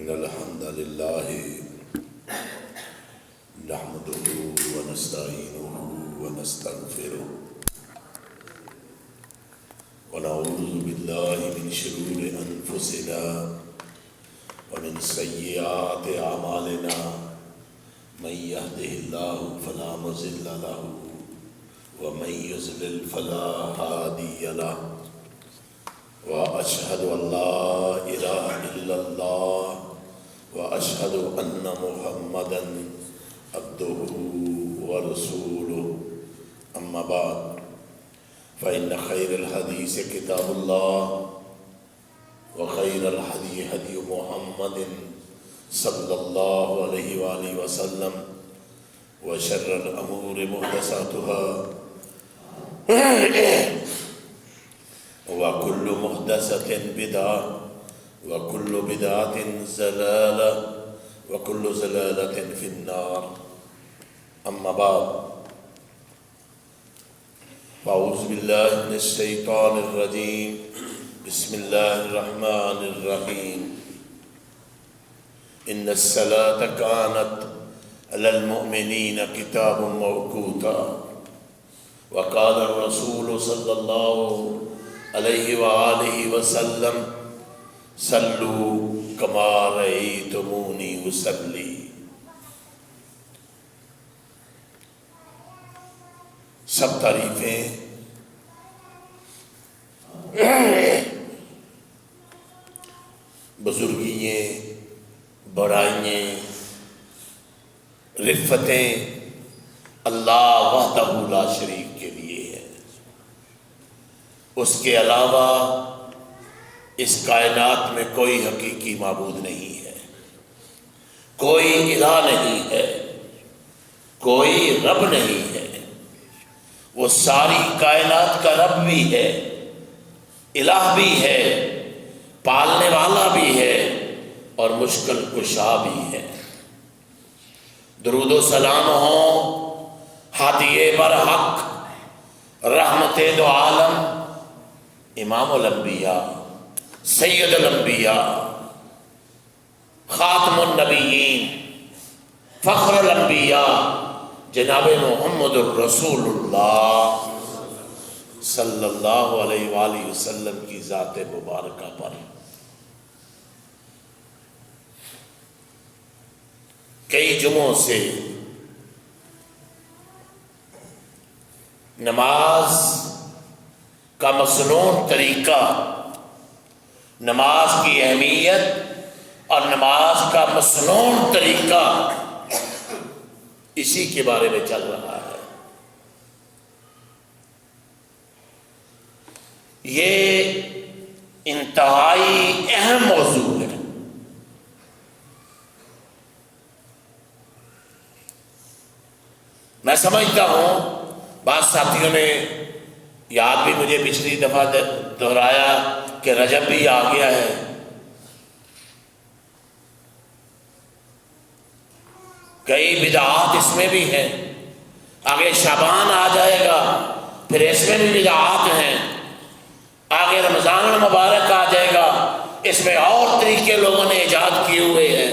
إن الحمد لله نحمده ونستعينه ونستغفره ونعوذ بالله من شرور أنفسنا ومن سيئات أعمالنا من يهده الله فلا مضل له ومن يضلل فلا هادي له وأشهد أن لا إله إلا الله وأشهد أن محمدًا عبده ورسوله أما بعد فإن خير الحديث كتاب الله وخير الهدي هدي محمد صلى الله عليه وآله وسلم وشر الأمور محدثاتها وكل محدثة بدعة وكل بدعة ضلالة وكل ضلالة في النار أما بعد أعوذ بالله من الشيطان الرجيم بسم الله الرحمن الرحيم إن الصلاة كانت على المؤمنين كتاب موقوتا وقال الرسول صلى الله عليه وآله وسلم صلوا كما رأيتموني أصلي. سب تعریفیں بزرگییں بڑائییں رفتیں اللہ وحدہ لا شریک کے لیے ہے. اس کے علاوہ اس کائنات میں کوئی حقیقی معبود نہیں ہے، کوئی الہ نہیں ہے، کوئی رب نہیں ہے. وہ ساری کائنات کا رب بھی ہے، الہ بھی ہے، پالنے والا بھی ہے اور مشکل کشا بھی ہے. درود و سلام ہو ہادی برحق رحمت دو عالم امام الانبیاء سید الانبیاء خاتم النبیین فخر الانبیاء جناب محمد الرسول اللہ صلی اللہ علیہ وآلہ وسلم کی ذات مبارکہ پر کئی جمعوں سے نماز کا مسنون طریقہ، نماز کی اہمیت اور نماز کا مسنون طریقہ اسی کے بارے میں چل رہا ہے. یہ انتہائی اہم موضوع ہے. میں سمجھتا ہوں بعض ساتھیوں نے یاد بھی مجھے پچھلی دفعہ دہرایا کہ رجب بھی آ گیا ہے. کئی بدعات اس میں بھی ہیں. آگے شعبان آ جائے گا پھر اس میں بھی بدعات ہیں. آگے رمضان المبارک آ جائے گا اس میں اور طریقے لوگوں نے ایجاد کیے ہوئے ہیں.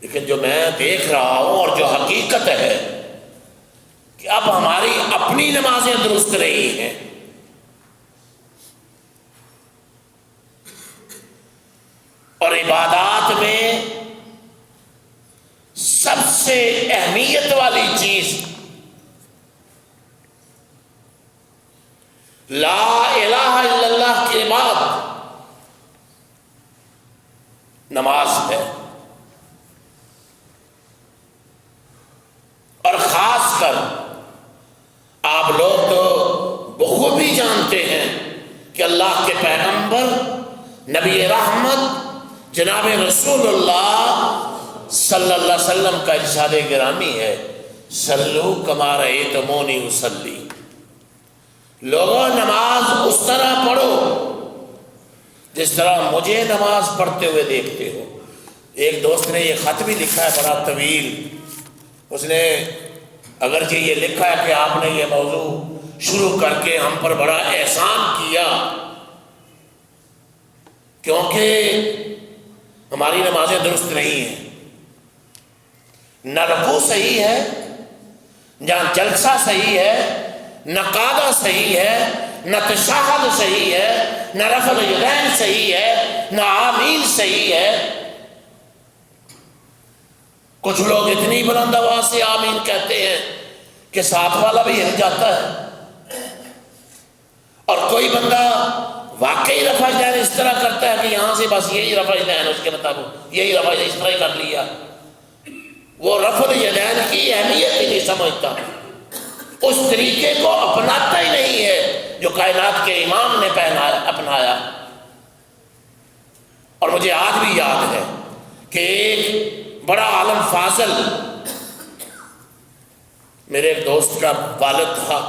لیکن جو میں دیکھ رہا ہوں اور جو حقیقت ہے کہ اب ہماری اپنی نمازیں درست نہیں ہیں. اور عبادات میں سب سے اہمیت والی چیز لا الہ الا اللہ کے بعد نماز ہے. اور خاص کر آپ لوگ تو بخوبی جانتے ہیں کہ اللہ کے پیغمبر نبی رحمت جناب رسول اللہ صلی اللہ علیہ وسلم کا ارشاد گرامی ہے صلو کما رأیتمونی اصلی. لوگوں نماز اس طرح پڑھو جس طرح مجھے نماز پڑھتے ہوئے دیکھتے ہو. ایک دوست نے یہ خط بھی لکھا ہے بڑا طویل. اس نے اگرچہ یہ لکھا ہے کہ آپ نے یہ موضوع شروع کر کے ہم پر بڑا احسان کیا کیونکہ ہماری نمازیں درست نہیں ہیں، نہ رکوع صحیح ہے، نہ جلسہ صحیح ہے، نہ قعدہ صحیح ہے، نہ تشہد صحیح ہے، نہ رفع الیدین صحیح ہے، نہ آمین صحیح ہے۔ کچھ لوگ اتنی بلند آواز سے آمین کہتے ہیں کہ ساتھ والا بھی ہل جاتا ہے، اور کوئی بندہ واقعی رفع الیدین اس طرح کرتا ہے کہ یہاں سے بس یہی رفع الیدین، اس کے مطابق یہی رفع الیدین اس طرح ہی کر لیا، وہ رفع الیدین کی اہمیت ہی نہیں سمجھتا، اس طریقے کو اپناتا ہی نہیں ہے جو کائنات کے امام نے اپنایا۔ اور مجھے آج بھی یاد ہے کہ ایک بڑا عالم فاضل، میرے ایک دوست کا والد تھا،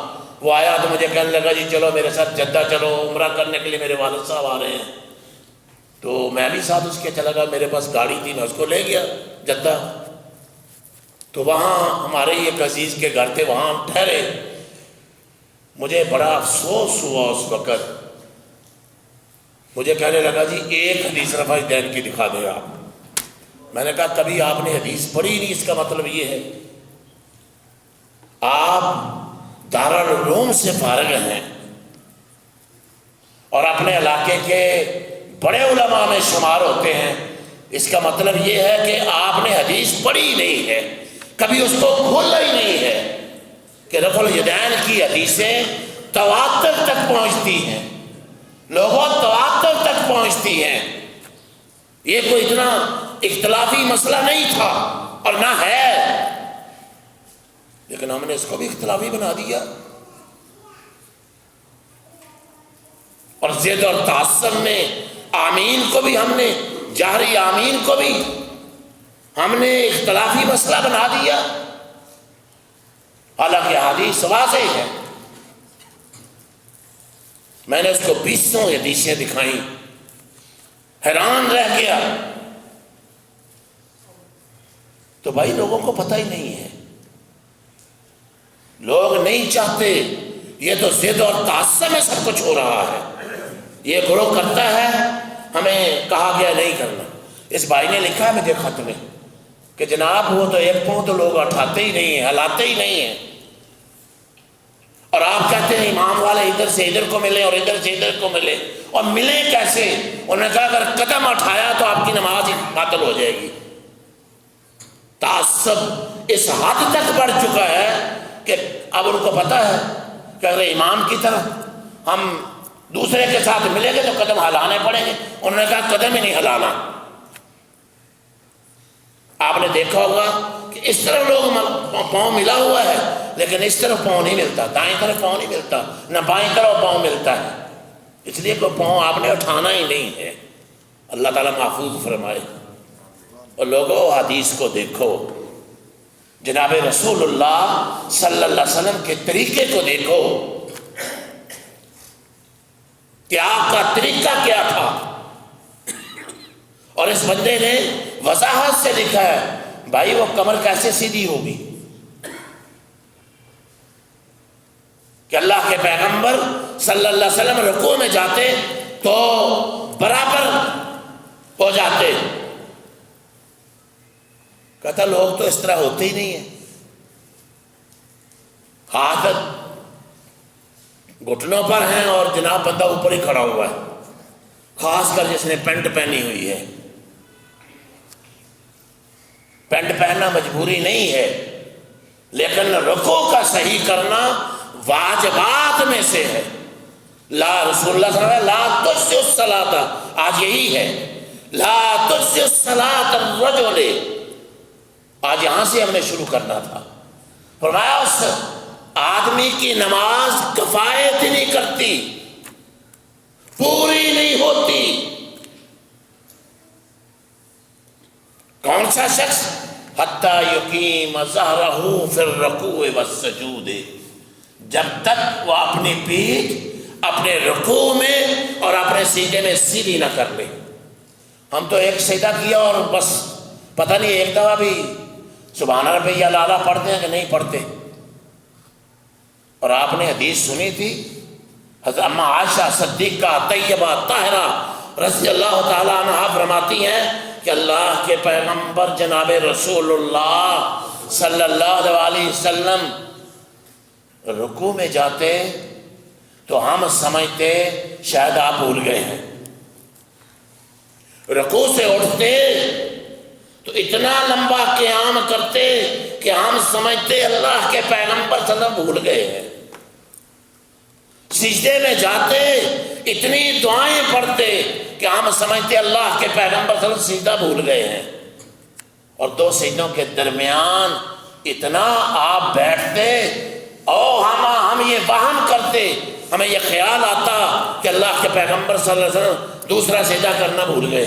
وہ آیا تو مجھے کہنے لگا جی چلو میرے ساتھ جدہ چلو، عمرہ کرنے کے لیے میرے والد صاحب آ رہے ہیں۔ تو میں بھی ساتھ اس کے چلا گیا، میرے پاس گاڑی تھی، میں اس کو لے گیا جدہ۔ تو وہاں ہمارے ایک عزیز کے گھر تھے، وہاں ہم ٹھہرے۔ مجھے بڑا افسوس ہوا اس وقت، مجھے کہنے لگا جی ایک حدیث رفع الیدین کی دکھا دیں آپ۔ میں نے کہا کبھی آپ نے حدیث پڑھی نہیں، اس کا مطلب یہ ہے آپ دارالعلوم سے فارغ ہیں اور اپنے علاقے کے بڑے علماء میں شمار ہوتے ہیں، اس کا مطلب یہ ہے کہ آپ نے حدیث پڑھی نہیں ہے، کبھی اس کو کھولا ہی نہیں ہے کہ رفع الیدین کی حدیثیں تواتر تک پہنچتی ہیں، لوگوں تواتر تک پہنچتی ہیں۔ یہ کوئی اتنا اختلافی مسئلہ نہیں تھا اور نہ ہے، لیکن ہم نے اس کو بھی اختلافی بنا دیا، اور ضد اور تعصب میں آمین کو بھی ہم نے، جہری آمین کو بھی ہم نے اختلافی مسئلہ بنا دیا، حالانکہ حدیث واضح ہے۔ میں نے اس کو 20 حدیثیں دکھائیں، حیران رہ گیا۔ تو بھائی لوگوں کو پتہ ہی نہیں ہے، لوگ نہیں چاہتے، یہ تو ضد اور تعصب میں سب کچھ ہو رہا ہے، یہ گروہ کرتا ہے، ہمیں کہا گیا نہیں کرنا۔ اس بھائی نے لکھا ہے مجھے خط میں کہ جناب وہ تو ایک پاؤں تو لوگ اٹھاتے ہی نہیں ہیں، ہلاتے ہی نہیں ہیں، اور آپ کہتے ہیں امام والے ادھر سے ادھر کو ملے اور ادھر سے ادھر کو ملے، اور ملے کیسے؟ انہوں نے کہا اگر قدم اٹھایا تو آپ کی نماز باطل ہو جائے گی۔ تعصب اس حد تک بڑھ چکا ہے کہ اب ان کو پتہ ہے کہ اگر امام کی طرف ہم دوسرے کے ساتھ ملیں گے تو قدم ہلانے پڑیں گے، انہوں نے کہا قدم ہی نہیں ہلانا۔ آپ نے دیکھا ہوگا کہ اس طرف لوگ پاؤں ملا ہوا ہے لیکن اس طرف پاؤں نہیں ملتا، دائیں طرف پاؤں نہیں ملتا، نہ بائیں طرف پاؤں ملتا ہے، اس لیے کوئی پاؤں آپ نے اٹھانا ہی نہیں ہے۔ اللہ تعالیٰ محفوظ فرمائے۔ اور لوگوں حدیث کو دیکھو، جناب رسول اللہ صلی اللہ علیہ وسلم کے طریقے کو دیکھو کہ آپ کا طریقہ کیا تھا، اور اس بندے نے وضاحت سے لکھا ہے بھائی وہ کمر کیسے سیدھی ہوگی کہ اللہ کے پیغمبر صلی اللہ علیہ وسلم رکوع میں جاتے تو برابر ہو جاتے، کہتا لوگ تو اس طرح ہوتے ہی نہیں ہیں، ہاتھ گھٹنوں پر ہیں اور جناب بندہ اوپر ہی کھڑا ہوا ہے، خاص کر جس نے پینٹ پہنی ہوئی ہے۔ پینٹ پہننا مجبوری نہیں ہے، لیکن رکوع کا صحیح کرنا واجبات میں سے ہے۔ لا رسول اللہ صلی اللہ علیہ وسلم لا تجزئ الصلاۃ، آج یہی ہے، لا تجزئ الصلاۃ الرجل، آج یہاں سے ہم نے شروع کرنا تھا۔ فرمایا اس آدمی کی نماز کفایت نہیں کرتی، پوری نہیں ہوتی۔ کون سا شخص؟ حتی یقیم ظہرہ فی الرکوع والسجود، جب تک وہ اپنی پیٹھ اپنے رکوع میں اور اپنے سجدے میں سیدھی نہ کر لے۔ ہم تو ایک سجدہ کیا اور بس پتہ نہیں ایک دفعہ بھی سبحان ربی الاعلیٰ پڑھتے ہیں کہ نہیں پڑھتے۔ اور آپ نے حدیث سنی تھی حضرت اما عائشہ صدیقہ طیبہ طاہرہ رضی اللہ تعالیٰ عنہ فرماتی ہیں کہ اللہ کے پیغمبر جناب رسول اللہ صلی اللہ علیہ وسلم رکوع میں جاتے تو ہم سمجھتے شاید آپ بھول گئے ہیں، رکوع سے اٹھتے تو اتنا لمبا قیام کرتے کہ ہم سمجھتے اللہ کے پیغمبر صلی اللہ علیہ وسلم بھول گئے ہیں، سجدے میں جاتے اتنی دعائیں پڑھتے کہ ہم سمجھتے اللہ کے پیغمبر صلی اللہ علیہ وسلم سجدہ بھول گئے ہیں، اور دو سجدوں کے درمیان اتنا آپ بیٹھتے اور ہم یہ وہم کرتے، ہمیں یہ خیال آتا کہ اللہ کے پیغمبر صلی اللہ علیہ وسلم دوسرا سجدہ کرنا بھول گئے،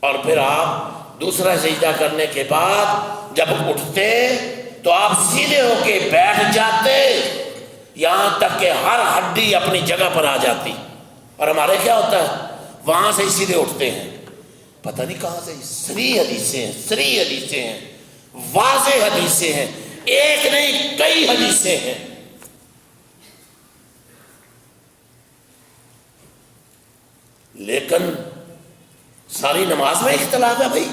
اور پھر آپ دوسرا سجدہ کرنے کے بعد جب اٹھتے تو آپ سیدھے ہو کے بیٹھ جاتے یہاں تک کہ ہر ہڈی اپنی جگہ پر آ جاتی، اور ہمارے کیا ہوتا ہے وہاں سے سیدھے اٹھتے ہیں، پتہ نہیں کہاں سے صریح حدیثیں ہیں، واضح حدیثیں ہیں، ایک نہیں کئی حدیثیں ہیں، لیکن ساری نماز میں اختلاف ہے بھائی،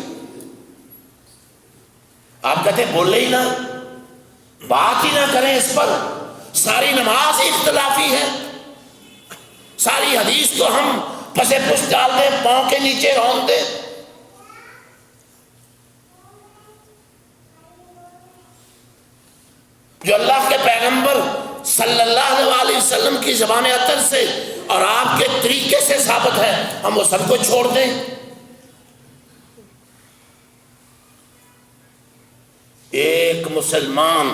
آپ کہتے ہیں بولے ہی نہ، بات ہی نہ کریں اس پر، ساری نماز اختلافی ہے، ساری حدیث کو ہم پسے پش ڈال دیں، پاؤں کے نیچے رون دیں، جو اللہ کے پیغمبر صلی اللہ علیہ وسلم کی زبان اطہر سے اور آپ کے طریقے سے ثابت ہے، ہم وہ سب کو چھوڑ دیں۔ ایک مسلمان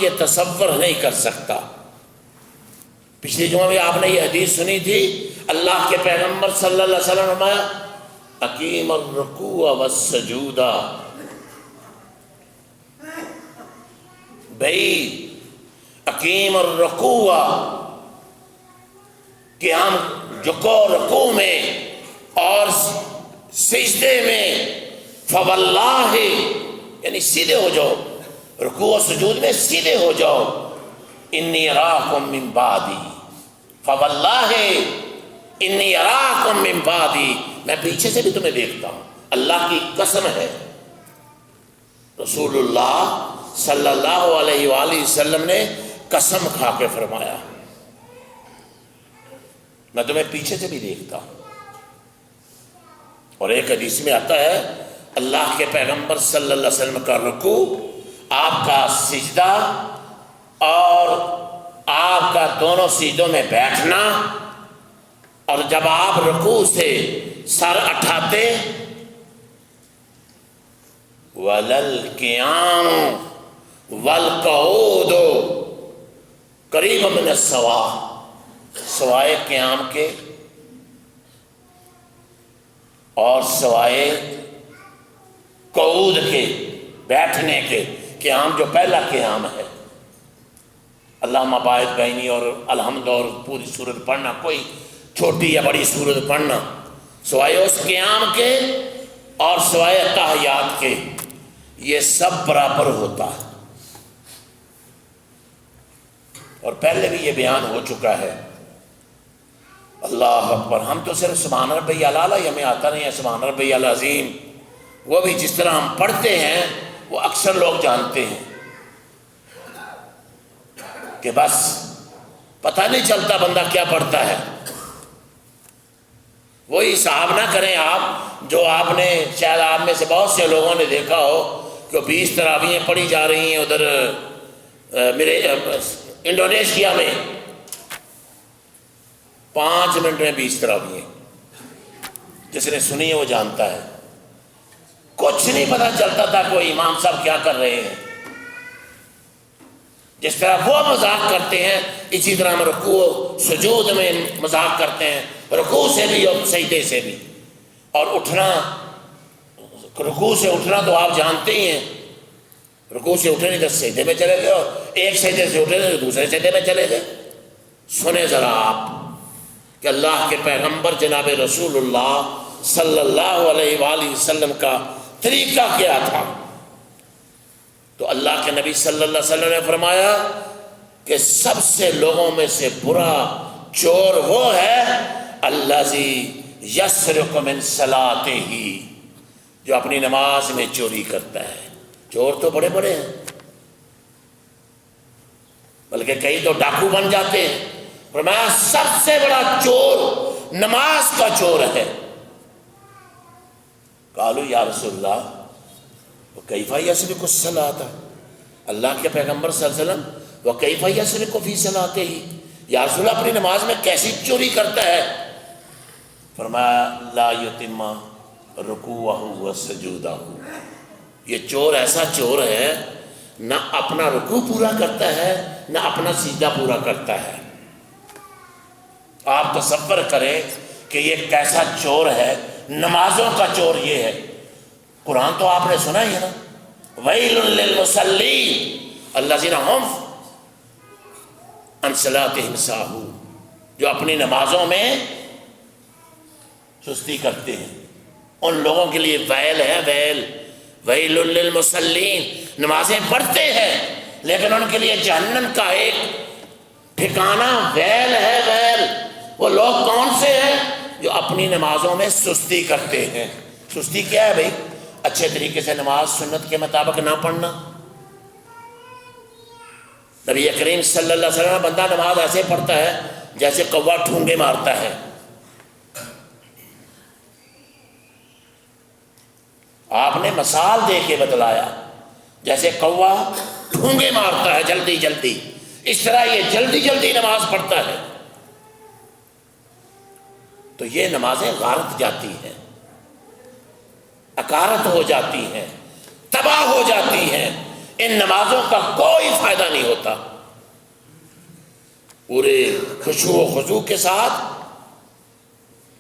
یہ تصور نہیں کر سکتا۔ پچھلی جمعہ میں آپ نے یہ حدیث سنی تھی، اللہ کے پیغمبر صلی اللہ علیہ وسلم نے فرمایا اقیم الرکوع والسجود، بھئی اقیم الرکوع کہ ہم رکوع میں اور سجدے میں، فواللہ یعنی سیدھے ہو جاؤ، رکوع و سجود میں سیدھے ہو جاؤ، انی اراکم من بعدی، فواللہ انی اراکم من بعدی، میں پیچھے سے بھی تمہیں دیکھتا ہوں، اللہ کی قسم ہے، رسول اللہ صلی اللہ علیہ وآلہ وسلم نے قسم کھا کے فرمایا میں تمہیں پیچھے سے بھی دیکھتا ہوں۔ اور ایک حدیث میں آتا ہے اللہ کے پیغمبر صلی اللہ علیہ وسلم کا رکوع، آپ کا سجدہ اور آپ کا دونوں سجدوں میں بیٹھنا، اور جب آپ رکوع سے سر اٹھاتے وَلَلْقِيَامُ وَالْقَعُودُ قَرِيبٌ مِنَ السَّوَاءِ، سوائے قیام کے اور سوائے قعود کے، بیٹھنے کے، قیام جو پہلا قیام ہے، اللہم باعث بینی اور الحمد اور پوری سورت پڑھنا، کوئی چھوٹی یا بڑی سورت پڑھنا، سوائے اس قیام کے اور سوائے تحیات کے، یہ سب برابر ہوتا ہے۔ اور پہلے بھی یہ بیان ہو چکا ہے، اللہ اکبر، ہم تو صرف سبحان ربی الاعلی، ہمیں آتا نہیں ہے سبحان ربی العظیم، وہ بھی جس طرح ہم پڑھتے ہیں وہ اکثر لوگ جانتے ہیں کہ بس پتہ نہیں چلتا بندہ کیا پڑھتا ہے، وہی حساب نہ کریں آپ جو آپ نے، شاید آپ میں سے بہت سے لوگوں نے دیکھا ہو کہ 20 تراویحیں پڑھی جا رہی ہیں ادھر میرے انڈونیشیا میں، 5 منٹ میں 20 تراویحیں، جس نے سنی ہے وہ جانتا ہے، کچھ نہیں پتہ چلتا تھا کوئی امام صاحب کیا کر رہے ہیں، جس طرح وہ مذاق کرتے ہیں اسی طرح ہم رکوع سجود میں مذاق کرتے ہیں، رکوع سے بھی اور سجدے سے بھی، اور اٹھنا، رکوع سے اٹھنا تو آپ جانتے ہی ہیں، رکوع سے اٹھے نہیں تو سجدے میں چلے گئے، اور ایک سجدے سے اٹھے تو دوسرے سجدے میں چلے گئے۔ سنیں ذرا آپ کہ اللہ کے پیغمبر جناب رسول اللہ صلی اللہ علیہ وآلہ وسلم کا طریقہ کیا تھا۔ تو اللہ کے نبی صلی اللہ علیہ وسلم نے فرمایا کہ سب سے لوگوں میں سے برا چور وہ ہے الذی یسرق من صلاتہ، جو اپنی نماز میں چوری کرتا ہے۔ چور تو بڑے بڑے ہیں، بلکہ کئی تو ڈاکو بن جاتے ہیں، فرمایا سب سے بڑا چور نماز کا چور ہے۔ قالوا یا رسول اللہ وکیف یسرق الصلاۃ، اللہ کے پیغمبر صلی اللہ علیہ وسلم وکیف یسرق فی صلاتہ، یا رسول اللہ اپنی نماز میں کیسی چوری کرتا ہے؟ فرمایا لا یتم رکوعہ وسجودہ، یہ چور ایسا چور ہے نہ اپنا رکوع پورا کرتا ہے نہ اپنا سجدہ پورا کرتا ہے۔ آپ تصور کریں کہ یہ کیسا چور ہے، نمازوں کا چور یہ ہے۔ قرآن تو آپ نے سنا ہی ہے نا، ویل للمصلین الذین هم عن صلاتهم ساہون، جو اپنی نمازوں میں سستی کرتے ہیں، ان لوگوں کے لیے ویل ہے، ویل ویل للمصلین، نمازیں پڑھتے ہیں لیکن ان کے لیے جہنم کا ایک ٹھکانہ ویل ہے، ویل۔ وہ لوگ کون سے ہیں؟ جو اپنی نمازوں میں سستی کرتے ہیں۔ سستی کیا ہے بھائی؟ اچھے طریقے سے نماز سنت کے مطابق نہ پڑھنا۔ نبی کریم صلی اللہ علیہ وسلم بندہ نماز ایسے پڑھتا ہے جیسے کوا ٹھونگے مارتا ہے۔ آپ نے مثال دے کے بتلایا، جیسے کوا ٹھونگے مارتا ہے جلدی جلدی، اس طرح یہ جلدی جلدی نماز پڑھتا ہے، تو یہ نمازیں غارت جاتی ہیں، اکارت ہو جاتی ہیں، تباہ ہو جاتی ہیں۔ ان نمازوں کا کوئی فائدہ نہیں ہوتا۔ پورے خشوع و خضوع کے ساتھ،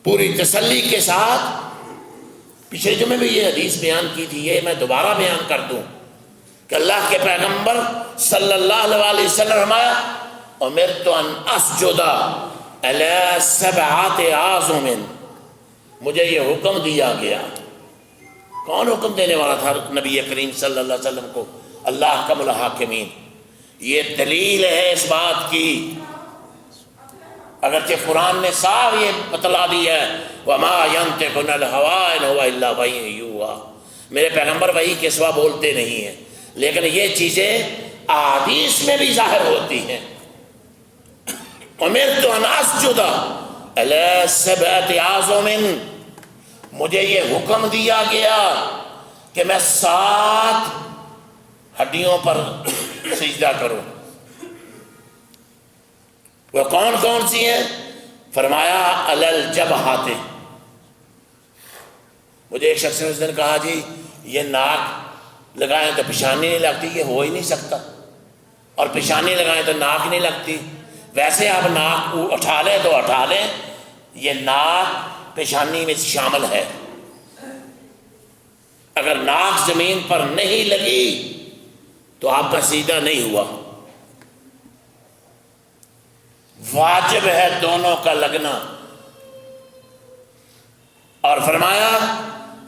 پوری تسلی کے ساتھ، پچھلے جمعے میں یہ حدیث بیان کی تھی، یہ میں دوبارہ بیان کر دوں کہ اللہ کے پیغمبر صلی اللہ علیہ وسلم فرمایا امرت ان اسجد علی سبعۃ اعظم، مجھے یہ حکم دیا گیا۔ کون حکم دینے والا تھا نبی کریم صلی اللہ علیہ وسلم کو؟ اللہ کا الحاکمین۔ یہ دلیل ہے اس بات کی، اگرچہ قرآن نے صاف یہ بتلا دی ہے وَمَا يَنْطِقُ عَنِ الْهَوَىٰ إِنْ هُوَ إِلَّا وَحْيٌ يُوحَىٰ، میرے پیغمبر وحی کے سوا بولتے نہیں ہیں، لیکن یہ چیزیں احادیث میں بھی ظاہر ہوتی ہیں۔ أُمِرْتُ أَنْ أَسْجُدَ عَلَىٰ سَبْعَةِ أَعْظُمٍ، مجھے یہ حکم دیا گیا کہ میں 7 ہڈیوں پر سجدہ کروں۔ وہ کون کون سی ہیں؟ فرمایا علی الجبہۃ، مجھے ایک شخص نے اس دن کہا جی یہ ناک لگائیں تو پیشانی نہیں لگتی، یہ ہو ہی نہیں سکتا، اور پیشانی لگائیں تو ناک نہیں لگتی، ویسے آپ ناک اٹھا لیں تو اٹھا لیں، یہ ناک پیشانی میں شامل ہے، اگر ناک زمین پر نہیں لگی تو آپ کا سجدہ نہیں ہوا۔ واجب ہے دونوں کا لگنا، اور فرمایا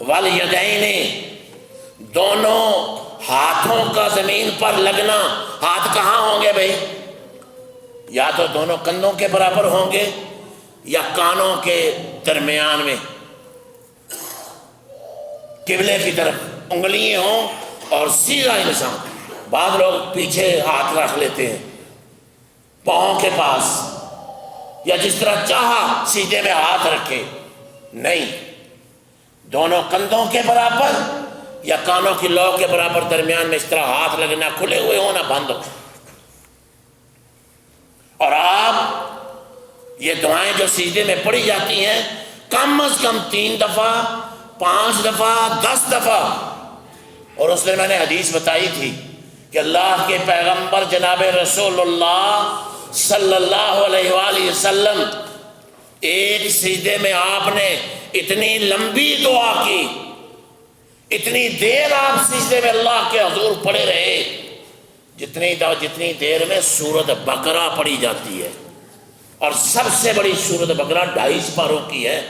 والیدین، دونوں ہاتھوں کا زمین پر لگنا۔ ہاتھ کہاں ہوں گے بھائی؟ یا تو دونوں کندھوں کے برابر ہوں گے یا کانوں کے درمیان میں قبلے کی طرف انگلیاں ہوں اور سیدھا انسان۔ بعض لوگ پیچھے ہاتھ رکھ لیتے ہیں پاؤں کے پاس، یا جس طرح چاہا سیدھے میں ہاتھ رکھے، نہیں، دونوں کندھوں کے برابر یا کانوں کی لو کے برابر درمیان میں اس طرح ہاتھ لگنا، کھلے ہوئے ہونا بند ہو۔ اور آپ یہ دعائیں جو سجدے میں پڑھی جاتی ہیں کم از کم 3 دفعہ، 5 دفعہ، 10 دفعہ۔ اور اس میں نے حدیث بتائی تھی کہ اللہ کے پیغمبر جناب رسول اللہ صلی اللہ علیہ وآلہ وسلم ایک سجدے میں آپ نے اتنی لمبی دعا کی، اتنی دیر آپ سجدے میں اللہ کے حضور پڑے رہے جتنی دیر میں سورۃ بقرہ پڑھی جاتی ہے، اور سب سے بڑی سورۃ بقرہ 2.5 پاروں کی ہے۔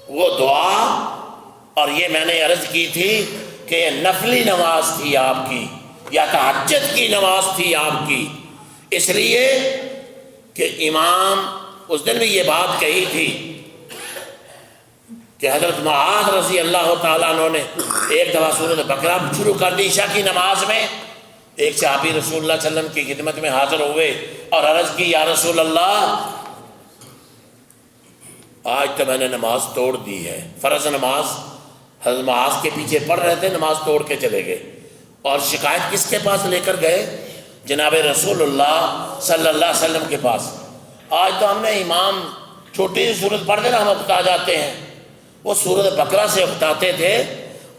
وہ دعا، اور یہ میں نے عرض کی تھی کہ یہ نفلی نماز تھی آپ کی، یا تہجد کی نماز تھی آپ کی، اس لیے کہ امام اس دن بھی یہ بات کہی تھی کہ حضرت معاذ رضی اللہ تعالیٰ عنہ نے ایک دفعہ سورۃ بقرہ شروع کر دی عشاء کی نماز میں. ایک صحابی رسول اللہ صلی اللہ علیہ وسلم کی خدمت میں حاضر ہوئے اور عرض کی، یا رسول اللہ آج تو میں نے نماز توڑ دی ہے. فرض نماز حضرت معاذ کے پیچھے پڑھ رہے تھے، نماز توڑ کے چلے گئے. اور شکایت کس کے پاس لے کر گئے؟ جناب رسول اللہ صلی اللہ علیہ وسلم کے پاس. آج تو ہم نے امام چھوٹی سی صورت پڑھ دے نا ہم اکتا جاتے ہیں. وہ سورۃ بقرہ سے اکتاتے تھے.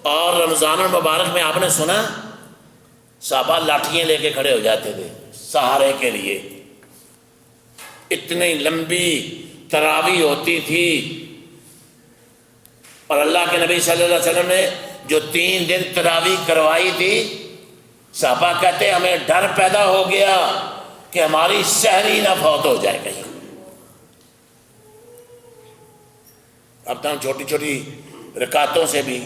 اور رمضان المبارک میں آپ نے سنا صحابہ لاٹھیاں لے کے کھڑے ہو جاتے تھے سہارے کے لیے. اتنی لمبی تراویح ہوتی تھی. اور اللہ کے نبی صلی اللہ علیہ وسلم نے جو 3 دن تراویح کروائی تھی، صحابہ کہتے ہمیں ڈر پیدا ہو گیا کہ ہماری سحری نہ فوت ہو جائے کہیں. اب تو ہم چھوٹی چھوٹی رکعتوں سے بھی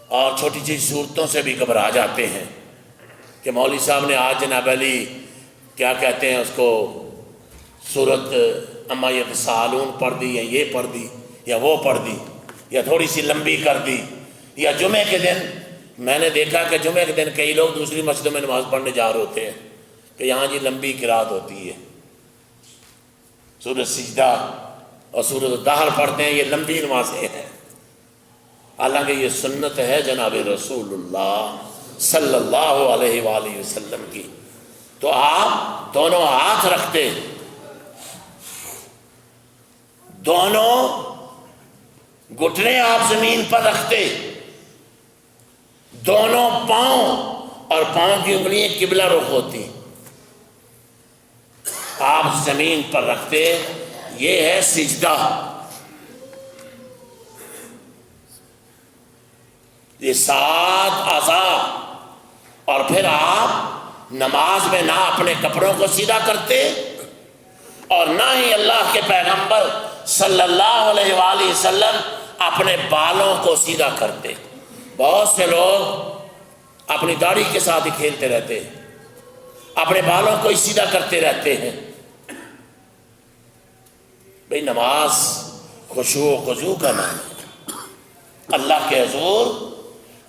اور چھوٹی چھوٹی صورتوں سے بھی گھبرا جاتے ہیں کہ مولوی صاحب نے آج جناب علی کیا کہتے ہیں اس کو سورت اما یتساءلون پڑھ دی، یا یہ پڑھ دی یا وہ پڑھ دی، یا تھوڑی سی لمبی کر دی. یا جمعے کے دن میں نے دیکھا کہ جمعے کے دن کئی لوگ دوسری مسجدوں میں نماز پڑھنے جا رہے ہوتے ہیں کہ یہاں جی لمبی قرات ہوتی ہے، سورۃ سجدہ اور سورۃ الدہر پڑھتے ہیں، یہ لمبی نمازیں ہیں. حالانکہ یہ سنت ہے جناب رسول اللہ صلی اللہ علیہ وآلہ وسلم کی. تو آپ دونوں ہاتھ رکھتے، دونوں گھٹنے آپ زمین پر رکھتے، دونوں پاؤں اور پاؤں کی انگلیاں قبلہ رخ ہوتی، آپ زمین پر رکھتے. یہ ہے سجدہ. یہ 7 اعضاء. اور پھر آپ نماز میں نہ اپنے کپڑوں کو سیدھا کرتے اور نہ ہی اللہ کے پیغمبر صلی اللہ علیہ وآلہ وسلم اپنے بالوں کو سیدھا کرتے. بہت سے لوگ اپنی داڑھی کے ساتھ ہی کھیلتے رہتے ہیں، اپنے بالوں کو ہی سیدھا کرتے رہتے ہیں. بھئی نماز خشوع و خضوع کا نام ہے. اللہ کے حضور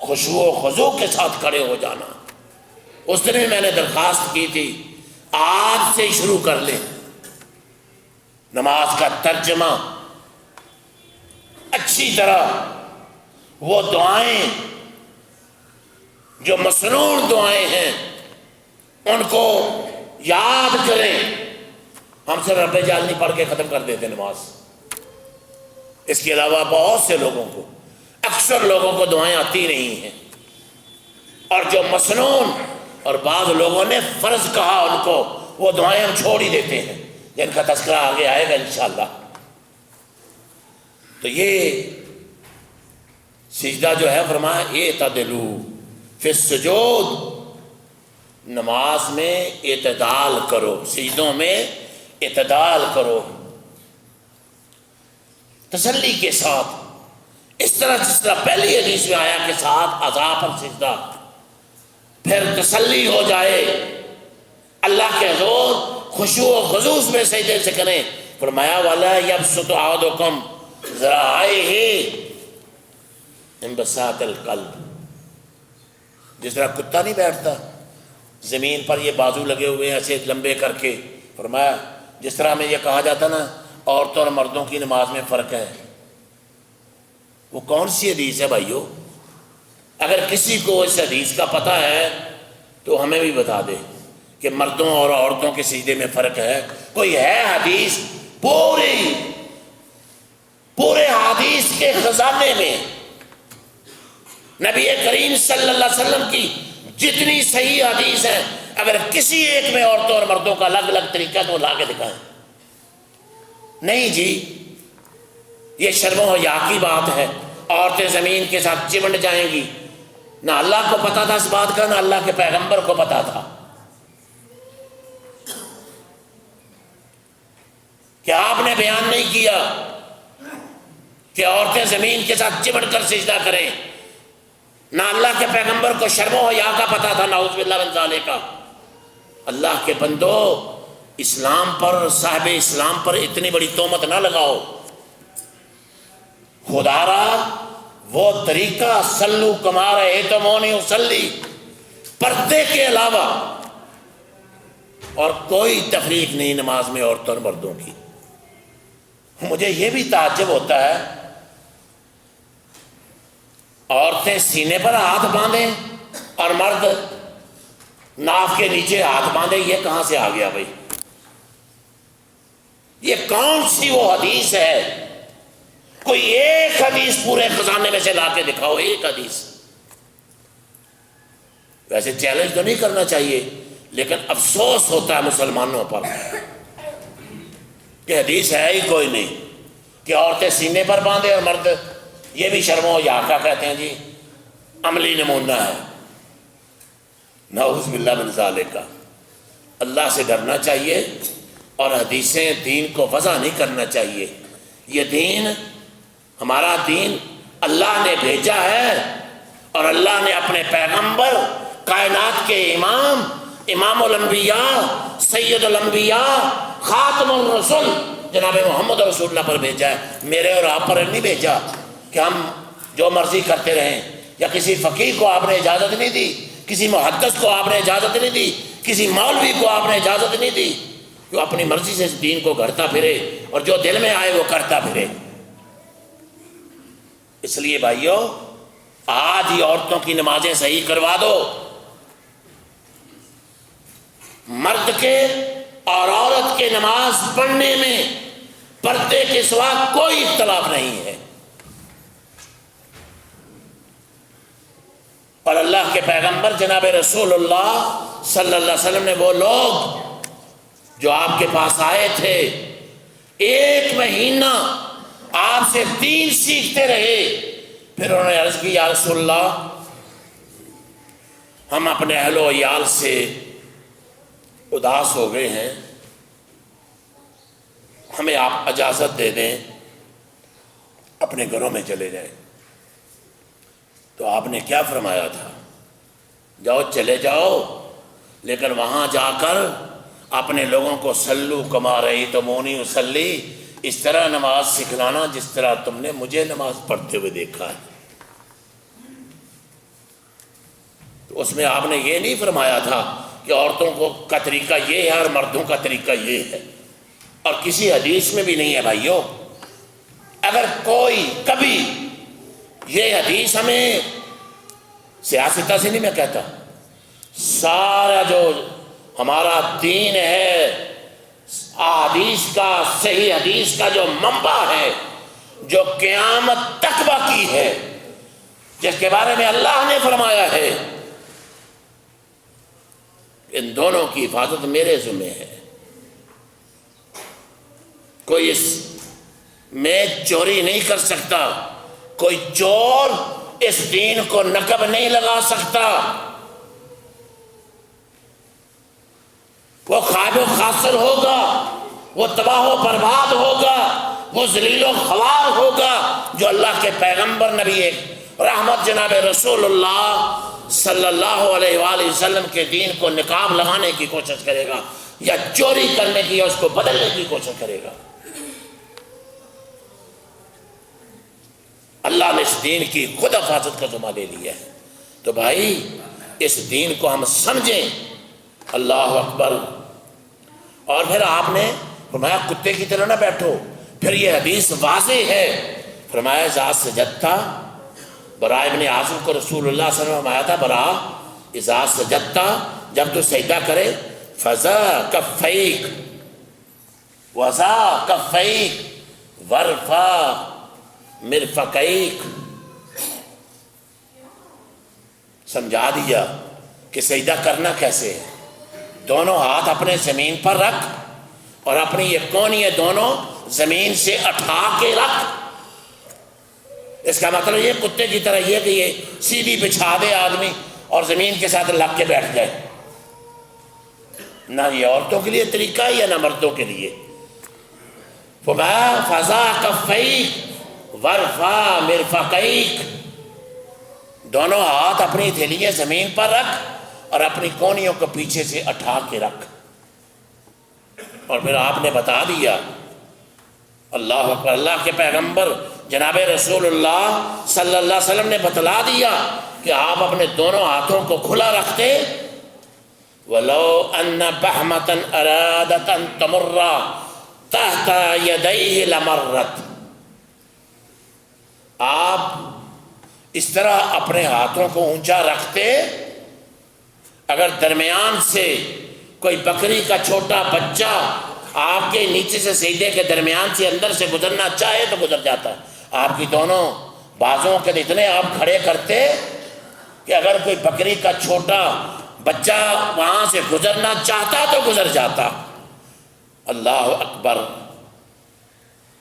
خشوع و خضوع کے ساتھ کھڑے ہو جانا. اس دن بھی میں نے درخواست کی تھی آج سے شروع کر لیں نماز کا ترجمہ اچھی طرح. وہ دعائیں جو مسنون دعائیں ہیں ان کو یاد کریں. ہم سے رب جعلنی پڑھ کے ختم کر دیتے نماز. اس کے علاوہ بہت سے لوگوں کو، اکثر لوگوں کو دعائیں آتی نہیں ہیں. اور جو مسنون اور بعض لوگوں نے فرض کہا ان کو، وہ دعائیں ہم چھوڑ ہی دیتے ہیں جن کا تذکرہ آگے آئے گا انشاءاللہ. تو یہ سجدہ جو ہے فرمایا اعتدلوا فی السجود، نماز میں اعتدال کرو، سجدوں میں اعتدال کرو تسلی کے ساتھ. اس طرح جس طرح پہلی حدیث میں آیا کہ 7 اعضاء پر سجدہ، پھر تسلی ہو جائے اللہ کے حضور خشوع و خضوع میں سجدے سے کریں. فرمایا والا یبسط احدکم ذراعیہ انبساط القلب. جس طرح کتا نہیں بیٹھتا زمین پر یہ بازو لگے ہوئے ہیں ایسے لمبے کر کے، فرمایا جس طرح ہمیں یہ کہا جاتا نا عورتوں اور مردوں کی نماز میں فرق ہے. وہ کون سی حدیث ہے بھائیو؟ اگر کسی کو اس حدیث کا پتہ ہے تو ہمیں بھی بتا دے کہ مردوں اور عورتوں کے سجدے میں فرق ہے. کوئی ہے حدیث پورے حدیث کے خزانے میں نبی کریم صلی اللہ علیہ وسلم کی جتنی صحیح حدیث ہیں، اگر کسی ایک میں عورتوں اور مردوں کا الگ الگ طریقہ تو لا کے دکھائیں. نہیں جی، یہ شرم و حیا کی بات ہے. عورتیں زمین کے ساتھ چمٹ جائیں گی. نہ اللہ کو پتا تھا اس بات کا، نہ اللہ کے پیغمبر کو پتا تھا. کیا آپ نے بیان نہیں کیا کہ عورتیں زمین کے ساتھ چمٹ کر سجدہ کریں؟ نہ اللہ کے پیغمبر کو شرم و حیا کا پتہ تھا، نعوذ باللہ من ذالک۔ اللہ کے بندو، اسلام پر، صاحب اسلام پر اتنی بڑی تہمت نہ لگاؤ۔ خدا را وہ طریقہ سلو کما رہے تو مونی اسلی، پردے کے علاوہ اور کوئی تفریق نہیں نماز میں عورتوں اور مردوں کی۔ مجھے یہ بھی تعجب ہوتا ہے، عورتیں سینے پر ہاتھ باندھیں اور مرد ناف کے نیچے ہاتھ باندھیں، یہ کہاں سے آ گیا بھائی؟ یہ کون سی وہ حدیث ہے؟ کوئی ایک حدیث پورے خزانے میں سے لا کے دکھاؤ، ایک حدیث۔ ویسے چیلنج تو نہیں کرنا چاہیے، لیکن افسوس ہوتا ہے مسلمانوں پر کہ حدیث ہے ہی کوئی نہیں کہ عورتیں سینے پر باندھے اور مرد، یہ بھی شرم و حیا کا کہتے ہیں جی، عملی نمونہ ہے۔ نعوذ باللہ من ذالک۔ اللہ سے ڈرنا چاہیے اور حدیثیں دین کو وضع نہیں کرنا چاہیے۔ یہ دین، ہمارا دین اللہ نے بھیجا ہے، اور اللہ نے اپنے پیغمبر، کائنات کے امام، امام الانبیاء، سید الانبیاء، خاتم الرسل جناب محمد رسول اللہ پر بھیجا ہے۔ میرے اور آپ پر نہیں بھیجا کہ ہم جو مرضی کرتے رہیں، یا کسی فقیہ کو آپ نے اجازت نہیں دی، کسی محدث کو آپ نے اجازت نہیں دی، کسی مولوی کو آپ نے اجازت نہیں دی، جو اپنی مرضی سے اس دین کو گھڑتا پھرے اور جو دل میں آئے وہ کرتا پھرے۔ اس لیے بھائیو، آج ہی عورتوں کی نمازیں صحیح کروا دو۔ مرد کے اور عورت کے نماز پڑھنے میں پردے کے سوا کوئی اختلاف نہیں ہے۔ اور اللہ کے پیغمبر جناب رسول اللہ صلی اللہ علیہ وسلم نے، وہ لوگ جو آپ کے پاس آئے تھے، 1 مہینہ آپ سے دین سیکھتے رہے، پھر انہوں نے عرض کی، یا رسول اللہ، ہم اپنے اہل و عیال سے اداس ہو گئے ہیں، ہمیں آپ اجازت دے دیں، اپنے گھروں میں چلے جائیں۔ تو آپ نے کیا فرمایا تھا؟ جاؤ، چلے جاؤ، لیکن وہاں جا کر اپنے لوگوں کو سلو کما رہی تو مونی اسلی، اس طرح نماز سکھلانا جس طرح تم نے مجھے نماز پڑھتے ہوئے دیکھا ہے۔ تو اس میں آپ نے یہ نہیں فرمایا تھا کہ عورتوں کا طریقہ یہ ہے اور مردوں کا طریقہ یہ ہے، اور کسی حدیث میں بھی نہیں ہے بھائیو۔ اگر کوئی کبھی یہ حدیث، ہمیں سیاستہ سے نہیں میں کہتا، سارا جو ہمارا دین ہے، حدیث کا، صحیح حدیث کا جو منبع ہے، جو قیامت تک باقی ہے، جس کے بارے میں اللہ نے فرمایا ہے، ان دونوں کی حفاظت میرے ذمہ ہے۔ کوئی اس میں چوری نہیں کر سکتا، کوئی چور اس دین کو نقب نہیں لگا سکتا، وہ خائب و خاسر ہوگا، وہ تباہ و برباد ہوگا، وہ ذلیل و خوار ہوگا جو اللہ کے پیغمبر نبی رحمت جناب رسول اللہ صلی اللہ علیہ وآلہ وسلم کے دین کو نقاب لگانے کی کوشش کرے گا، یا چوری کرنے کی، یا اس کو بدلنے کی کوشش کرے گا۔ اللہ نے اس دین کی خود حفاظت کا ذمہ لے لیا ہے۔ تو بھائی، اس دین کو ہم سمجھیں۔ اللہ اکبر۔ اور پھر آپ نے فرمایا کتے کی طرح نہ بیٹھو، پھر یہ حدیث واضح ہے، فرمایا اذا سجدتا، برا ابن عازب کو رسول اللہ صلی اللہ علیہ وسلم فرمایا تھا، برا اذا سجدتا، جب تو سجدہ کرے، فضا کفیک وضا کفیک ورفا مرفقیک، سمجھا دیا کہ سجدہ کرنا کیسے ہے۔ دونوں ہاتھ اپنے زمین پر رکھ اور اپنی یہ کونیاں دونوں زمین سے اٹھا کے رکھ۔ اس کا مطلب یہ کتے کی طرح یہ کہ یہ سیدھی بچھا دے آدمی اور زمین کے ساتھ لگ کے بیٹھ جائے، نہ یہ عورتوں کے لیے طریقہ ہے یا نہ مردوں کے لیے۔ فضا کفیک ورفا مرفقیک، دونوں ہاتھ اپنی تھیلیاں زمین پر رکھ اور اپنی کونیوں کو پیچھے سے اٹھا کے رکھ. اور پھر آپ نے بتا دیا، اللہ اکبر، اللہ کے پیغمبر جناب رسول اللہ صلی اللہ علیہ وسلم نے بتلا دیا کہ آپ اپنے دونوں ہاتھوں کو کھلا رکھتے. وَلَوْ أَنَّ بَحْمَةً أَرَادَتْ أَن تَمُرَّ تَحْتَ يَدَيْهِ لَمَرَّتْ. آپ اس طرح اپنے ہاتھوں کو اونچا رکھتے، اگر درمیان سے کوئی بکری کا چھوٹا بچہ آپ کے نیچے سے سجدے کے درمیان سے اندر سے گزرنا چاہے تو گزر جاتا. آپ کی دونوں بازوں کے اتنے آپ کھڑے کرتے کہ اگر کوئی بکری کا چھوٹا بچہ وہاں سے گزرنا چاہتا تو گزر جاتا. اللہ اکبر.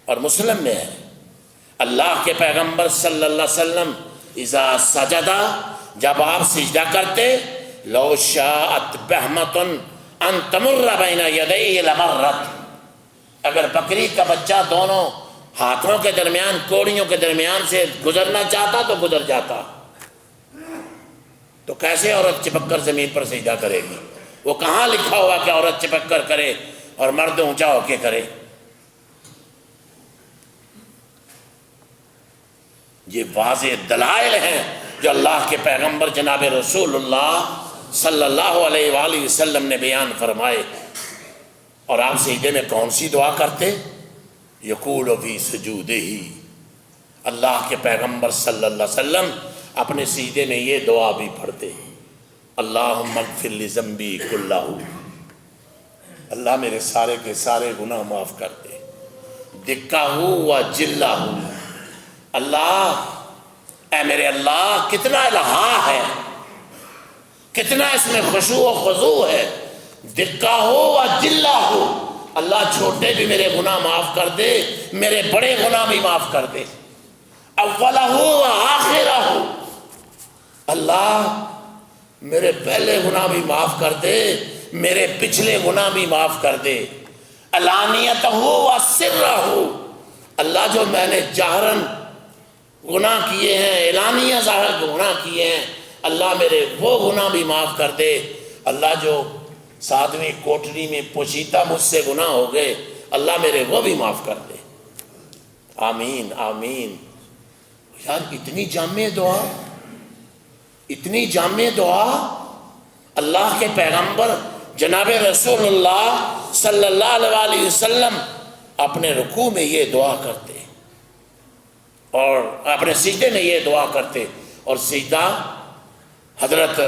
اور مسلم میں ہے اللہ کے پیغمبر صلی اللہ علیہ وسلم اذا سجدہ، جب آپ سجدہ کرتے، لو شاءت بہمۃ ان تمر بین یدیہ لمرت، اگر بکری کا بچہ دونوں ہاتھوں کے درمیان، کوڑیوں کے درمیان سے گزرنا چاہتا تو گزر جاتا. تو کیسے عورت چپک کر زمین پر سجدہ کرے گی؟ وہ کہاں لکھا ہوا کہ عورت چپک کر کرے اور مرد اونچا ہو کے کرے؟ یہ واضح دلائل ہیں جو اللہ کے پیغمبر جناب رسول اللہ صلی اللہ علیہ وآلہ وسلم نے بیان فرمائے. اور آپ سجدے میں کون سی دعا کرتے؟ یقول فی سجودہ، اللہ کے پیغمبر صلی اللہ علیہ وسلم اپنے سجدے میں یہ دعا بھی پڑھتے، اللہم اغفر لذنبی کلہ، اللہ میرے سارے کے سارے گناہ معاف کر دے، دکہ و جلہ، اللہ اے میرے اللہ کتنا الہا ہے، کتنا اس میں خشوع و خضوع ہے. دکہ ہو و جلہ ہو، اللہ چھوٹے بھی میرے گناہ معاف کر دے، میرے بڑے گناہ بھی معاف کر دے. اولہ ہو و آخرہ ہو، اللہ میرے پہلے گناہ بھی معاف کر دے، میرے پچھلے گناہ بھی معاف کر دے. علانیت ہو و سرہ ہو، اللہ جو میں نے جہرن گناہ کیے ہیں، اعلانیہ ظاہر گناہ کیے ہیں، اللہ میرے وہ گناہ بھی معاف کر دے. اللہ جو 7ویں کوٹری میں پوشیدہ مجھ سے گناہ ہو گئے، اللہ میرے وہ بھی معاف کر دے. آمین آمین. یار اتنی جامع دعا، اتنی جامع دعا اللہ کے پیغمبر جناب رسول اللہ صلی اللہ علیہ وسلم اپنے رکوع میں یہ دعا کرتے اور اپنے سجدے میں یہ دعا کرتے. اور سجدہ حضرت